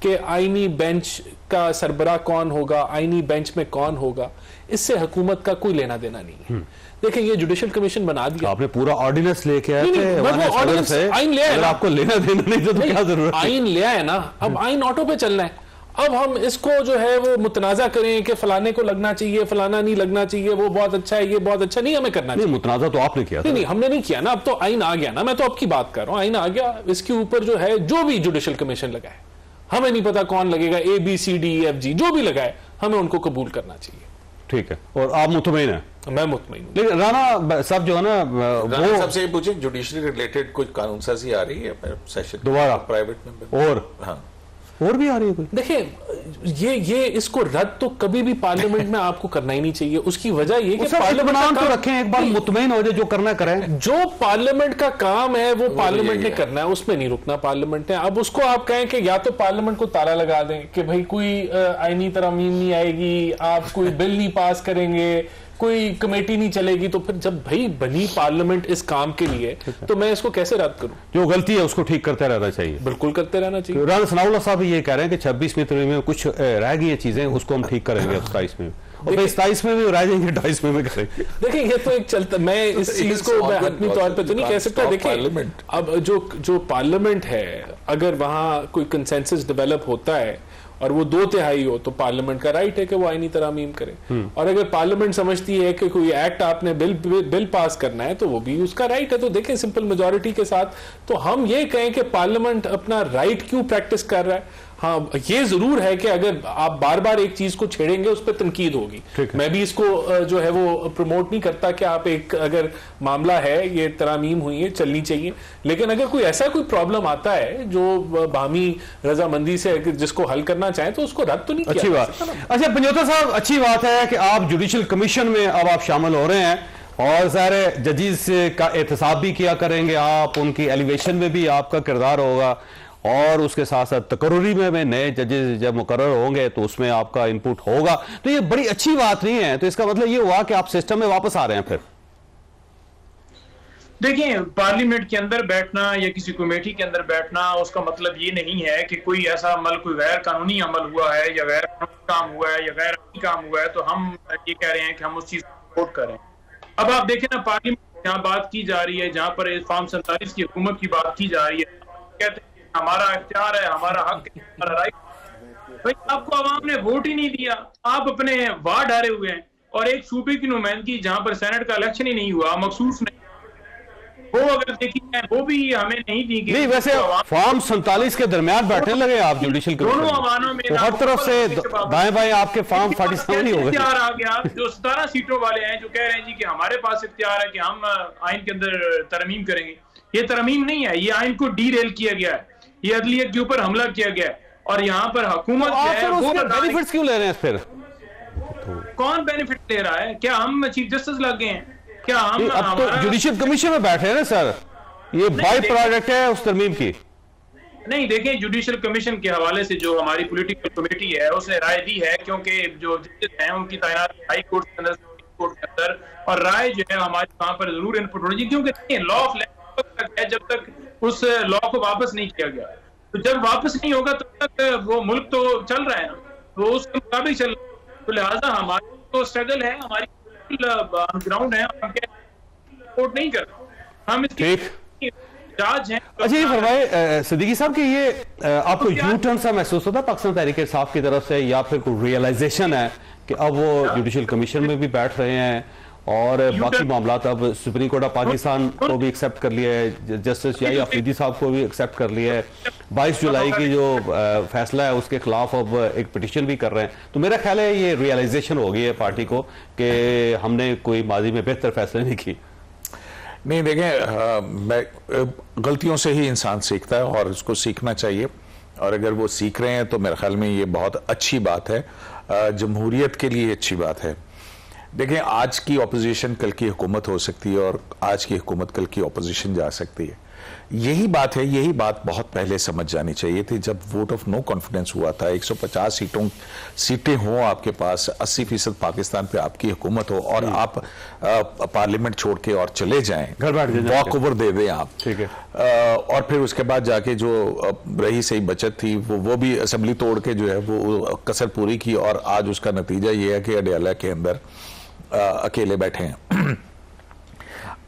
[SPEAKER 5] कि आईनी बेंच का सरबरा कौन होगा, आईनी बेंच में कौन होगा, इससे हुकूमत का कोई लेना देना नहीं है। देखिए, ये जुडिशल कमीशन बना दिया,
[SPEAKER 4] आपने पूरा ऑर्डिनेंस लेके आए थे,
[SPEAKER 5] आइन ले आए,
[SPEAKER 4] आपको लेना देना नहीं तो क्या जरूरत,
[SPEAKER 5] आइन ले आए ना, अब आइन ऑटो पे चलना है। अब हम इसको जो है वो मुतनाजा करें कि फलाने को लगना चाहिए, फलाना नहीं लगना चाहिए, वो बहुत अच्छा है, ये बहुत अच्छा नहीं, हमें करना चाहिए।
[SPEAKER 4] मुतनाजा तो आपने किया,
[SPEAKER 5] नहीं हमने नहीं किया ना, अब तो आइन आ गया ना, मैं तो अब की बात कर रहा हूं, आइन आ गया, इसके ऊपर जो है जो भी जुडिशल कमीशन लगाए, हमें नहीं पता कौन लगेगा, ABCDEFG जो भी लगाए, हमें उनको कबूल करना चाहिए।
[SPEAKER 4] ठीक है, और आप मुतमईन है?
[SPEAKER 5] मैं मुतमईन हूं।
[SPEAKER 4] लेकिन राना साहब जो है ना, वो
[SPEAKER 8] सबसे ये पूछे जुडिशरी रिलेटेड कुछ कानून साजी आ रही है सेशन
[SPEAKER 4] दोबारा
[SPEAKER 8] प्राइवेट में,
[SPEAKER 4] और
[SPEAKER 8] हाँ
[SPEAKER 5] और भी आ रही है कोई? देखिए, ये इसको रद्द तो कभी भी पार्लियामेंट में आपको करना ही नहीं चाहिए। उसकी वजह ये कि
[SPEAKER 4] पार्लियामेंट तो रखें, एक बार मुतमईन हो जाए, जो करना करें।
[SPEAKER 5] जो पार्लियामेंट का काम है वो पार्लियामेंट ने करना है, उसमें नहीं रुकना पार्लियामेंट ने। अब उसको आप कहें कि या तो पार्लियामेंट को ताला लगा दें कि भाई कोई आईनी तरमीम नहीं आएगी, आप कोई बिल नहीं पास करेंगे, कोई कमेटी नहीं चलेगी, तो फिर जब भाई बनी पार्लियामेंट इस काम के लिए, तो मैं इसको कैसे रद्द करूं?
[SPEAKER 4] जो गलती है उसको ठीक करते रहना चाहिए।
[SPEAKER 5] बिल्कुल करते रहना चाहिए।
[SPEAKER 4] राना सनाउल्लाह साहब ये कह रहे हैं कि 26वीं तरमीम में कुछ रह गई चीजें, उसको हम ठीक करेंगे 27 में, और 27 में भी रह जाएंगे, 28 में करेंगे।
[SPEAKER 5] देखिए, ये तो एक चलता, मैं इस चीज को मैं हतमी तौर पर तो नहीं कह सकता। देखिए, अब जो पार्लियामेंट है, अगर वहां कोई कंसेंसस डेवलप होता है और वो 2/3 हो, तो पार्लियामेंट का राइट है कि वो आईनी तरामीम करे। और अगर पार्लियामेंट समझती है कि कोई एक्ट आपने बिल पास करना है, तो वो भी उसका राइट है। तो देखें, सिंपल मेजॉरिटी के साथ तो हम ये कहें कि पार्लियामेंट अपना राइट क्यों प्रैक्टिस कर रहा है। हाँ, ये जरूर है कि अगर आप बार बार एक चीज को छेड़ेंगे उस पर तनकीद होगी। मैं भी इसको जो है वो प्रमोट नहीं करता कि आप एक अगर मामला है, ये तरामीम हुई है, चलनी चाहिए, लेकिन अगर कोई ऐसा कोई प्रॉब्लम आता है जो बामी रजामंदी से जिसको हल करना चाहे, तो उसको रद्द तो नहीं किया।
[SPEAKER 4] अच्छी बात। अच्छा पंजोता साहब, अच्छी बात है कि आप जुडिशल कमीशन में अब आप शामिल हो रहे हैं और सारे जजेस का एहतसाब भी किया करेंगे आप, उनकी एलिवेशन में भी आपका किरदार होगा, और उसके साथ साथ तकर्री में नए जजेस जब मुकर्रर होंगे तो उसमें आपका इनपुट होगा, तो ये बड़ी अच्छी बात नहीं है। तो इसका मतलब ये हुआ कि आप सिस्टम में वापस आ रहे हैं। फिर
[SPEAKER 7] देखिए, पार्लियामेंट के अंदर बैठना या किसी कमेटी के अंदर बैठना उसका मतलब ये नहीं है कि कोई ऐसा अमल, कोई गैर कानूनी अमल हुआ है या गैर कानूनी काम हुआ है या गैर आईनी काम हुआ है तो हम ये कह रहे हैं कि हम उस चीज को सपोर्ट करें। अब आप देखें ना, पार्लियामेंट जहाँ बात की जा रही है, जहाँ पर फॉर्म 47 की हुकूमत की बात की जा रही है, कहते हैं हमारा इख्तियार है, हमारा हक है, हमारा राइट। भाई आपको आवाम ने वोट ही नहीं दिया, आप अपने वार्ड हारे हुए हैं, और एक सूबे की नुमाइंदगी जहाँ पर सेनेट का इलेक्शन ही नहीं हुआ, मखसूस नहीं, वो अगर देखी जाए वो भी हमें नहीं दी गई।
[SPEAKER 4] नहीं, वैसे फॉर्म 47 के दरमियान बैठने लगे आप जुडिशल कमीशन
[SPEAKER 7] दोनों अवानों में
[SPEAKER 4] तो हर तरफ से दाएं बाएं आपके फॉर्म 47 ही हो गए।
[SPEAKER 7] इख्तियार आ गया जो 17 सीटों वाले हैं जो कह रहे हैं जी कि हमारे पास इख्तियार है कि हम आइन के अंदर तरमीम करेंगे। ये तरमीम नहीं है, ये आइन को डीरेल किया गया है, ये अदलियत के ऊपर हमला किया गया है, और यहाँ पर हुकूमत
[SPEAKER 4] वो बेनिफिट्स क्यों ले रहे हैं? फिर
[SPEAKER 7] कौन बेनिफिट ले रहा है? क्या हम चीफ जस्टिस लग गए हैं? क्या हम
[SPEAKER 4] अब तो जुडिशियल कमीशन में बैठे हैं ना सर, ये बाई प्रोडक्ट है उस तरमीम की।
[SPEAKER 7] नहीं, देखें, जुडिशियल कमीशन के हवाले से जो हमारी पॉलिटिकल कमेटी है उसने राय दी है, क्योंकि जो जजेस हैं उनकी तैनाती हाई कोर्ट के अंदर, सुप्रीम कोर्ट के अंदर, और राय जो है हमारे वहां पर जरूर इनपुट होनी चाहिए, क्योंकि लॉ ऑफ लैंड तक है जब तक उस लॉ को वापस नहीं किया गया। तो जब वापस नहीं होगा तब तक वो मुल्क तो चल रहा है ना, वो उसके मुताबिक चल रहा है। तो लिहाजा हमारी तो स्ट्रगल है, हमारी ग्राउंड है, हम सपोर्ट नहीं कर, हम इसके जज हैं।
[SPEAKER 4] अच्छा, ये फरमाए सिद्दीकी साहब कि ये आपको यू टर्न सा महसूस होता है पाकिस्तान तहरीक इंसाफ की तरफ से, या फिर कोई रियलाइजेशन है कि अब वो जुडिशियल कमीशन में भी बैठ रहे हैं और बाकी मामला अब सुप्रीम कोर्ट ऑफ पाकिस्तान को भी एक्सेप्ट कर लिया है, जस्टिस याहिया अफरीदी साहब को भी एक्सेप्ट कर लिया है, 22 जुलाई की जो फैसला है उसके खिलाफ अब एक पिटिशन भी कर रहे हैं। तो मेरा ख्याल है ये रियलाइजेशन हो गई है पार्टी को कि हमने कोई माजी में बेहतर फैसले नहीं किए।
[SPEAKER 8] नहीं, देखें, गलतियों से ही इंसान सीखता है और उसको सीखना चाहिए, और अगर वो सीख रहे हैं तो मेरे ख्याल में ये बहुत अच्छी बात है, जमहूरियत के लिए अच्छी बात है। देखें, आज की ऑपोजिशन कल की हुकूमत हो सकती है और आज की हुकूमत कल की ऑपोजिशन जा सकती है। यही बात है, यही बात बहुत पहले समझ जानी चाहिए थी। जब वोट ऑफ नो कॉन्फिडेंस हुआ था, 150 सीटें हों आपके पास, 80% पाकिस्तान पे आपकी हुकूमत हो और आप पार्लियामेंट छोड़ के और चले जाएं,
[SPEAKER 4] घर बैठ जाएं,
[SPEAKER 8] वॉक ओवर दे दें आप,
[SPEAKER 4] ठीक है,
[SPEAKER 8] और फिर उसके बाद जाके जो रही सही बचत थी वो भी असेंबली तोड़ के जो है वो कसर पूरी की, और आज उसका नतीजा ये है कि अडयाला के अंदर अकेले बैठे हैं।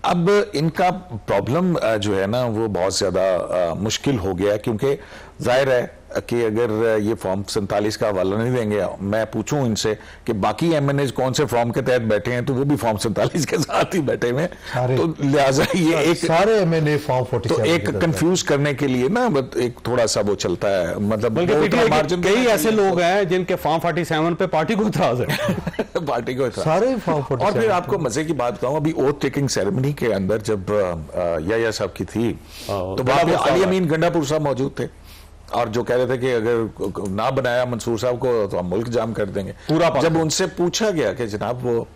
[SPEAKER 8] अब इनका प्रॉब्लम जो है ना वो बहुत ज्यादा मुश्किल हो गया, क्योंकि जाहिर है कि अगर ये फॉर्म 47 का हवाला नहीं देंगे, मैं पूछूं इनसे कि बाकी एमएनएज कौन से फॉर्म के तहत बैठे हैं, तो वो भी फॉर्म 47 के साथ ही बैठे हुए हैं। तो लिहाजा ये एक
[SPEAKER 6] सारे एमएनए फॉर्म 47
[SPEAKER 8] तो एक कंफ्यूज करने के लिए ना एक थोड़ा सा वो चलता है, मतलब
[SPEAKER 4] कई ऐसे लोग हैं जिनके फॉर्म 47 पे पार्टी को इतराज है।
[SPEAKER 8] पार्टी को
[SPEAKER 6] सारे फॉर्म 47।
[SPEAKER 8] और फिर आपको मजे की बात बताऊं, अभी ओथ टेकिंग सेरेमनी के अंदर जब याहिया साहब की थी तो वहां पे अली अमीन गंडापुर साहब मौजूद थे, और जो कह रहे थे कि अगर ना बनाया मंसूर साहब को तो हम मुल्क जाम कर देंगे पूरा। जब उनसे पूछा गया कि जनाब वो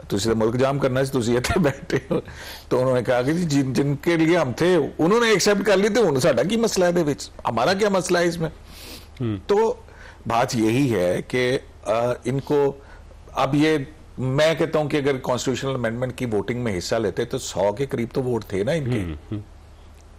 [SPEAKER 8] तुझे मुल्क जाम करना है, तुझे इतने बैठे हो, तो उन्होंने कहा कि जी जिनके लिए हम थे उन्होंने एक्सेप्ट कर ली, तो साडा की मसला है, हमारा क्या मसला है इसमें। तो बात यही है कि इनको अब ये मैं कहता हूं कि अगर कॉन्स्टिट्यूशनल अमेंडमेंट की वोटिंग में हिस्सा लेते तो 100 के करीब तो वोट थे ना इनके,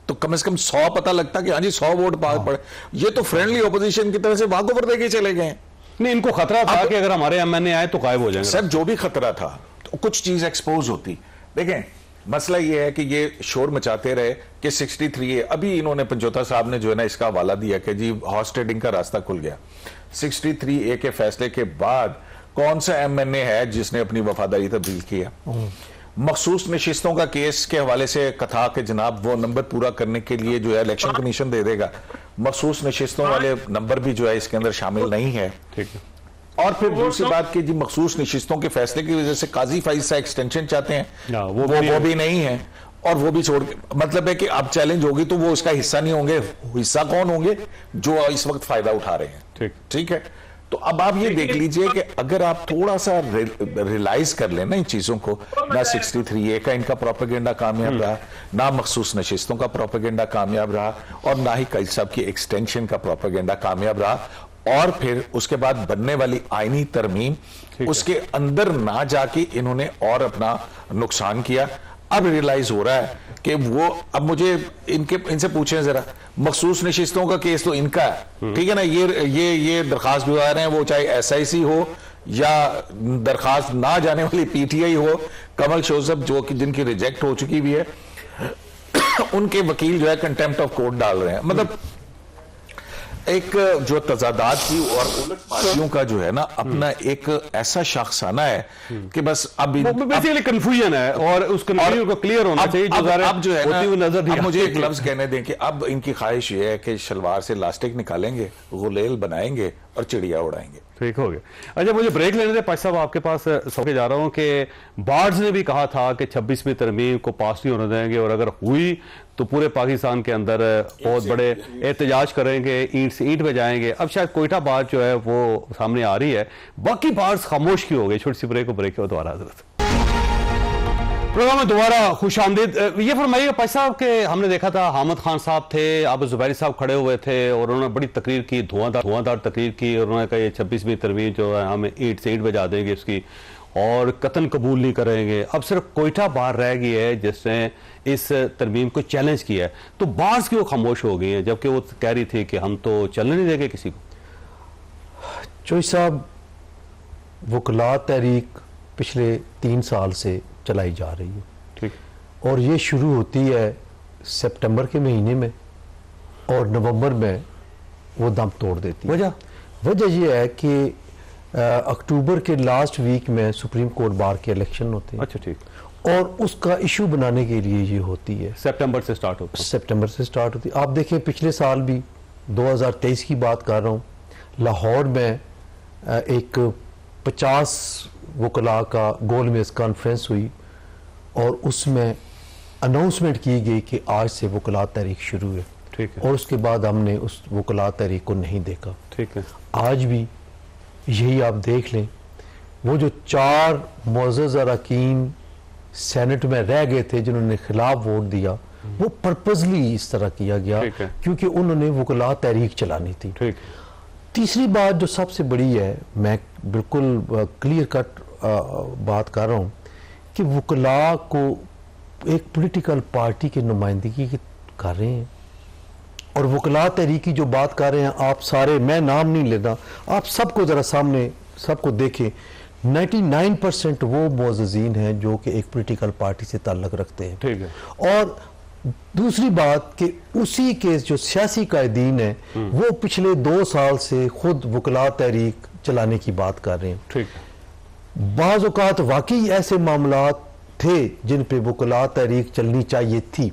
[SPEAKER 8] तो कम से कम 100 पता लगता कि हाँ जी 100 वोट पास पड़े। ये तो फ्रेंडली ऑपोजिशन की तरह से वॉक ओवर देके चले गए।
[SPEAKER 4] नहीं, इनको खतरा था कि अगर हमारे एमएनए आए तो गायब हो जाएंगे।
[SPEAKER 8] सर, जो भी खतरा था तो कुछ चीज एक्सपोज होती। देखें, मसला ये है कि ये शोर मचाते रहे कि 63A, अभी इन्होंने पंजोता साहब ने जो है ना इसका हवाला दिया कि जी हॉर्स ट्रेडिंग का रास्ता खुल गया। 63A के फैसले के बाद कौन सा एमएनए है जिसने अपनी वफादारी तब्दील किया? मखसूस नशिस्तों का केस के हवाले से कथा कि जनाब वो नंबर पूरा करने के लिए जो है इलेक्शन कमीशन दे देगा, मखसूस नशिस्तों वाले नंबर भी जो है इसके अंदर शामिल नहीं है।
[SPEAKER 4] ठीक है।
[SPEAKER 8] और फिर दूसरी बात कि जी मखसूस नशिस्तों के फैसले की वजह से काजी फाइज सा एक्सटेंशन चाहते हैं, वो भी नहीं है, और वो भी छोड़ के मतलब है कि अब चैलेंज होगी तो वो उसका हिस्सा नहीं होंगे। हिस्सा कौन होंगे? जो इस वक्त फायदा उठा रहे हैं। ठीक है, तो अब आप ये देख लीजिए कि अगर आप थोड़ा सा रियलाइज कर लें ना इन चीजों को, ना 63A का इनका प्रोपेगेंडा कामयाब रहा, ना मखसूस नशिस्तों का प्रोपेगेंडा कामयाब रहा, और ना ही कैदी साहब की एक्सटेंशन का प्रोपेगेंडा कामयाब रहा, और फिर उसके बाद बनने वाली आईनी तरमीम उसके अंदर ना जाके इन्होंने और अपना नुकसान किया। अब रियलाइज हो रहा है कि वो, अब मुझे इनसे पूछें जरा, मखसूस नशिस्तों का केस तो इनका है, ठीक है ना, ये दरखास्त भी आ रहे हैं, वो चाहे SIC हो या दरखास्त ना जाने वाली PTI हो, कमल शोजब जो कि जिनकी रिजेक्ट हो चुकी भी है, उनके वकील जो है कंटेम्प्ट ऑफ कोर्ट डाल रहे हैं। मतलब एक जो तजादात की और उलट पार्टियों का जो है ना अपना एक ऐसा शाखसाना है कि बस अब
[SPEAKER 4] बेसिकली कंफ्यूजन है, और उस कंफ्यूजन को क्लियर होना चाहिए।
[SPEAKER 8] अब जो है ना, अब मुझे एक लफ्ज कहने दें कि अब इनकी ख्वाहिश ये है कि शलवार से इलास्टिक निकालेंगे, गुलेल बनाएंगे और चिड़िया उड़ाएंगे।
[SPEAKER 4] ठीक हो गया। अच्छा, मुझे ब्रेक लेने दे पाश साहब, आपके पास सौके जा रहा हूं कि बार्ड्स ने भी कहा था कि 26वीं तरमीम को पास नहीं होने देंगे, और अगर हुई तो पूरे पाकिस्तान के अंदर बहुत बड़े एहतजाज करेंगे, ईंट से ईंट बजाएंगे। अब शायद कोयटा बात जो है वो सामने आ रही है, बाकी बार्ड्स खामोश क्यों हो गए? छोटी सी ब्रेक को ब्रेक के दोबारा हजरत प्रोग्राम में दोबारा खुश आमदीद। ये फरमाइएगा पाश साहब के हमने देखा था हामिद खान साहब थे, अब जुबैरी साहब खड़े हुए थे और उन्होंने बड़ी तकरीर की, धुआंधार तकरीर की, और उन्होंने कहा ये 26वीं तरमीम जो है हम ईंट से ईंट बजा देंगे इसकी, और कतन कबूल नहीं करेंगे। अब सिर्फ कोयटा बार रह गई है जिसने इस तरमीम को चैलेंज किया है, तो बार्स क्यों खामोश हो गई है जबकि वो कह रही थी कि हम तो चलने नहीं देंगे किसी को?
[SPEAKER 6] चोई साहब, वकला तहरीक पिछले 3 साल से चलाई जा रही है,
[SPEAKER 4] ठीक,
[SPEAKER 6] और ये शुरू होती है सितंबर के महीने में और नवंबर में वो दम तोड़ देती है। वजह यह है कि अक्टूबर के लास्ट वीक में सुप्रीम कोर्ट बार के इलेक्शन होते हैं।
[SPEAKER 4] अच्छा, ठीक,
[SPEAKER 6] और उसका इशू बनाने के लिए ये होती है,
[SPEAKER 4] सितंबर से स्टार्ट होती
[SPEAKER 6] है। आप देखें पिछले साल भी 2023 की बात कर रहा हूँ, लाहौर में एक 50 वकला का गोल मेज कॉन्फ्रेंस हुई और उसमें अनाउंसमेंट की गई कि आज से वकला तहरीक शुरू है,
[SPEAKER 4] ठीक है,
[SPEAKER 6] और उसके बाद हमने उस वकला तहरीक को नहीं देखा।
[SPEAKER 4] ठीक है,
[SPEAKER 6] आज भी यही आप देख लें, वो जो 4 मुअज़्ज़ज़ अरकान सेनेट में रह गए थे जिन्होंने खिलाफ वोट दिया, वो पर्पजली इस तरह किया गया क्योंकि उन्होंने वकला तहरीक चलानी थी।
[SPEAKER 4] ठीक।
[SPEAKER 6] तीसरी बात जो सबसे बड़ी है, मैं बिल्कुल क्लियर कट बात कर रहा हूँ कि वकला को एक पॉलिटिकल पार्टी की नुमाइंदगी कर रहे हैं, और वकला तहरीक की जो बात कर रहे हैं आप सारे, मैं नाम नहीं लेता, आप सबको जरा सामने सबको देखें, 99% वो मुअज़्ज़ज़ीन हैं जो कि एक पॉलिटिकल पार्टी से ताल्लुक़ रखते हैं।
[SPEAKER 4] ठीक है।
[SPEAKER 6] और दूसरी बात कि उसी के जो सियासी कायदीन है वो पिछले 2 साल से खुद वकला तहरीक चलाने की बात कर रहे हैं।
[SPEAKER 4] ठीक।
[SPEAKER 6] बाज़ औक़ात वाकई ऐसे मामलात थे जिन पे वकला तहरीक चलनी चाहिए थी,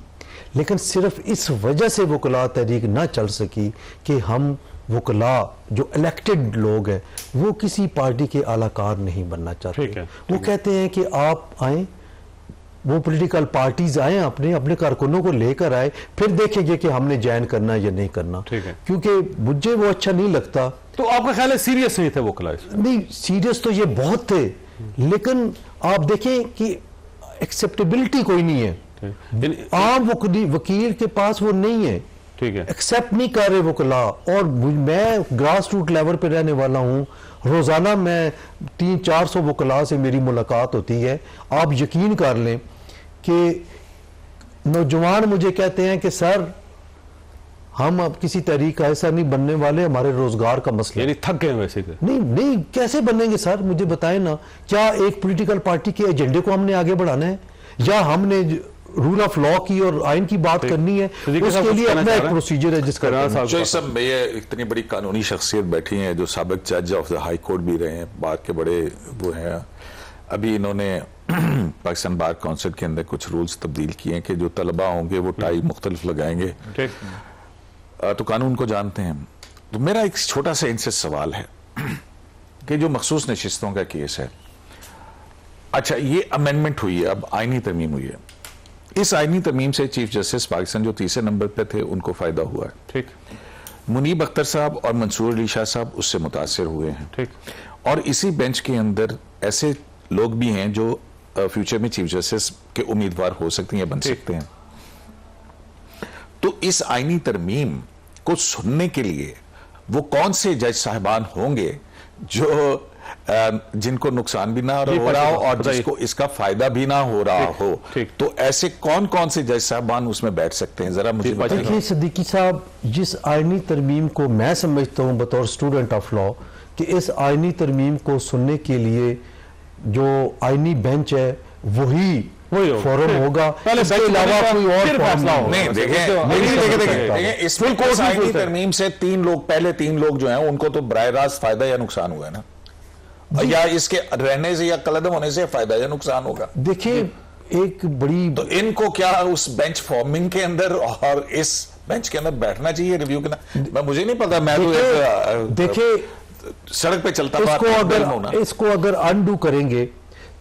[SPEAKER 6] लेकिन सिर्फ इस वजह से वकला तहरीक ना चल सकी कि हम वकला जो इलेक्टेड लोग हैं वो किसी पार्टी के आलाकार नहीं बनना चाहते। वो कहते हैं कि आप आए, वो पॉलिटिकल पार्टीज आए, अपने कारकुनों को लेकर आए, फिर देखेंगे कि हमने ज्वाइन करना या नहीं करना, क्योंकि मुझे वो अच्छा नहीं लगता।
[SPEAKER 4] तो आपका ख्याल है सीरियस नहीं थे वकला?
[SPEAKER 6] नहीं, सीरियस तो ये बहुत थे, लेकिन आप देखें कि एक्सेप्टेबिलिटी कोई नहीं है, आम वकील के पास वो नहीं है,
[SPEAKER 4] ठीक है,
[SPEAKER 6] एक्सेप्ट नहीं कर रहे वकला। और मैं ग्रास रूट लेवल पे रहने वाला हूँ, रोजाना मैं 300-400 वकला से मेरी मुलाकात होती है। आप यकीन कर लें कि नौजवान मुझे कहते हैं कि सर हम अब किसी तरीका ऐसा नहीं बनने वाले, हमारे रोजगार का मसला,
[SPEAKER 4] यानी थक गए वैसे।
[SPEAKER 6] नहीं, कैसे बनेंगे सर, मुझे बताएं ना, क्या एक पॉलिटिकल पार्टी के एजेंडे को हमने आगे बढ़ाना है या हमने रूल ऑफ लॉ की और आइन की बात करनी है? उसके लिए अपना एक प्रोसीजर है जिसका
[SPEAKER 8] सब ये इतनी बड़ी कानूनी शख्सियत बैठी हैं जो साबिक जज ऑफ द हाई कोर्ट भी रहे हैं, बार के बड़े वो हैं। अभी इन्होंने पाकिस्तान बार काउंसिल के अंदर कुछ रूल्स तब्दील किए हैं कि जो तलबा होंगे वो टाई मुख्तलिफ लगाएंगे, तो कानून को जानते हैं। तो मेरा एक छोटा सा इनसे सवाल है कि जो मखसूस नशिस्तों का केस है, अच्छा ये अमेंडमेंट हुई है, अब आईनी तरमीम हुई है, इस आईनी तरमीम से चीफ जस्टिस पाकिस्तान जो 3रे नंबर पे थे उनको फायदा हुआ है।
[SPEAKER 4] ठीक।
[SPEAKER 8] मुनीब अख्तर साहब और मंसूर अली शाह साहब उससे मुतासिर हुए हैं।
[SPEAKER 4] ठीक।
[SPEAKER 8] और इसी बेंच के अंदर ऐसे लोग भी हैं जो फ्यूचर में चीफ जस्टिस के उम्मीदवार हो सकते हैं या बन सकते हैं। तो इस आईनी तरमीम को सुनने के लिए वो कौन से जज साहिबान होंगे जो जिनको नुकसान भी ना हो रहा हो और जिसको इसका फायदा भी ना हो रहा हो, तो ऐसे कौन कौन से जज साहबान उसमें बैठ सकते हैं, जरा मुझे बताइए।
[SPEAKER 6] देखिए सिद्दीकी साहब, जिस आईनी तरमीम को मैं समझता हूं बतौर स्टूडेंट ऑफ लॉ कि इस आईनी तरमीम को सुनने के लिए जो आईनी बेंच है वही फोरम होगा, इसके अलावा कोई और फैसला होगा।
[SPEAKER 8] नहीं, देखें इस आईनी तरमीम से पहले तीन लोग जो हैं उनको तो बराह रास्त फायदा या नुकसान हुआ है ना, या इसके रहने से या कलदम होने से फायदा या नुकसान होगा।
[SPEAKER 6] देखिए एक बड़ी,
[SPEAKER 8] तो इनको क्या उस बेंच फॉर्मिंग के अंदर और इस बेंच के अंदर बैठना चाहिए रिव्यू के अंदर? मुझे नहीं पता, मैं तो
[SPEAKER 6] देखिए
[SPEAKER 8] सड़क पे चलता
[SPEAKER 6] इसको अगर अनडू करेंगे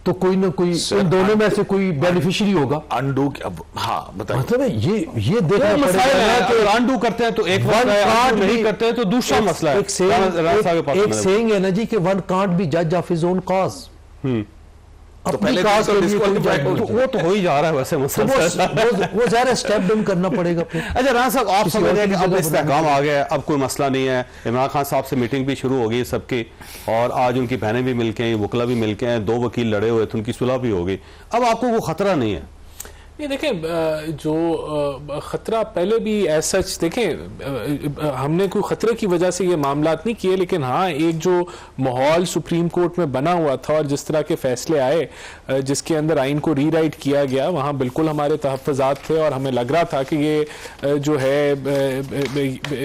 [SPEAKER 6] तो कोई ना कोई इन दोनों में से कोई बेनिफिशियरी होगा।
[SPEAKER 8] अनडू, हाँ बताइए।
[SPEAKER 6] मतलब ये देखना पड़ेगा
[SPEAKER 4] कि अनडू करते हैं तो एक मसला है, नहीं करते हैं तो दूसरा मसला है।
[SPEAKER 6] एक सेइंग है ना जी कि वन कांट बी जज ऑफ हिज ओन कॉज।
[SPEAKER 8] तो पहले वो
[SPEAKER 4] तो हो ही जा रहा है वैसे मसला,
[SPEAKER 6] वो ज़्यादा स्टेप डाउन करना पड़ेगा फिर।
[SPEAKER 4] अच्छा राना साहब, आप समझ रहे हैं कि अब इस्तेहकाम आ गया है, अब कोई मसला नहीं है। इमरान खान साहब से मीटिंग भी शुरू हो गई सबकी, और आज उनकी बहनें भी मिलके हैं, वकला भी मिलके हैं, 2 वकील लड़े हुए थे, उनकी सुलह भी हो गई। अब आपको वो खतरा नहीं है?
[SPEAKER 5] ये देखें, जो ख़तरा पहले भी ऐसा सच देखें, हमने कोई ख़तरे की वजह से ये मामलात नहीं किए, लेकिन हाँ एक जो माहौल सुप्रीम कोर्ट में बना हुआ था और जिस तरह के फैसले आए जिसके अंदर आइन को रीराइट किया गया, वहाँ बिल्कुल हमारे तहफ़्फ़ुज़ात थे और हमें लग रहा था कि ये जो है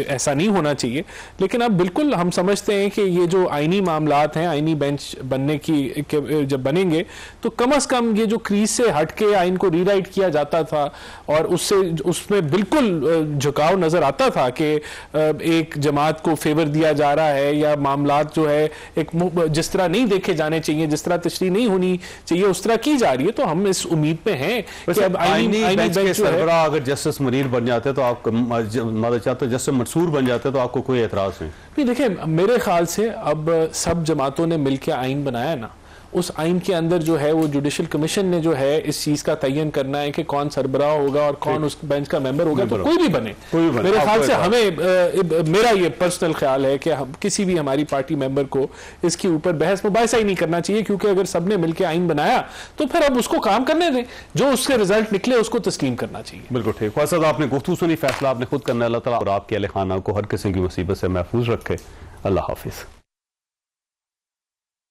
[SPEAKER 5] ऐसा नहीं होना चाहिए। लेकिन अब बिल्कुल हम समझते हैं कि ये जो आइनी मामलात हैं, आइनी बेंच बनने की जब बनेंगे तो कम अज़ कम ये जो क्रीज से हट के आइन को रीराइट किया जाता था और उसमें बिल्कुल झुकाव नजर आता था कि एक जमात को फेवर दिया जा रहा है या मामलात जो है एक जिस तरह नहीं देखे जाने चाहिए, जिस तरह तशरीह नहीं होनी चाहिए उस तरह की जा रही है। तो हम इस उम्मीद पे हैं कि अब आईनी बेंच के सरबराह
[SPEAKER 4] अगर जस्टिस मुनीर बन जाते तो आप जस्टिस मंसूर बन जाते तो आपको कोई एतराज नहीं?
[SPEAKER 5] देखिए मेरे ख्याल से अब सब जमातों ने मिलकर आइन बनाया ना, उस आइन के अंदर जो है वो जुडिशल कमीशन ने जो है इस चीज का तयन करना है कि कौन सरबराह होगा और कौन उस बेंच का मेंबर होगा। तो कोई भी बने मेरे ख्याल से हमें, मेरा ये पर्सनल ख्याल है कि हम किसी भी हमारी पार्टी मेंबर को इसके ऊपर बहस मुबाहिसा ही नहीं करना चाहिए, क्योंकि अगर सबने मिलकर आइन बनाया तो फिर अब उसको काम करने दें, जो उसके रिजल्ट निकले उसको तस्लीम करना चाहिए।
[SPEAKER 4] बिल्कुल ठीक। ख्वाजा साहब, आपने गुफ्तगू सुनी, फैसला आपने खुद करना है। अल्लाह ताला और आपके अहले खाना को हर किस्म की मुसीबत से महफूज रखे। अल्लाह हाफिज।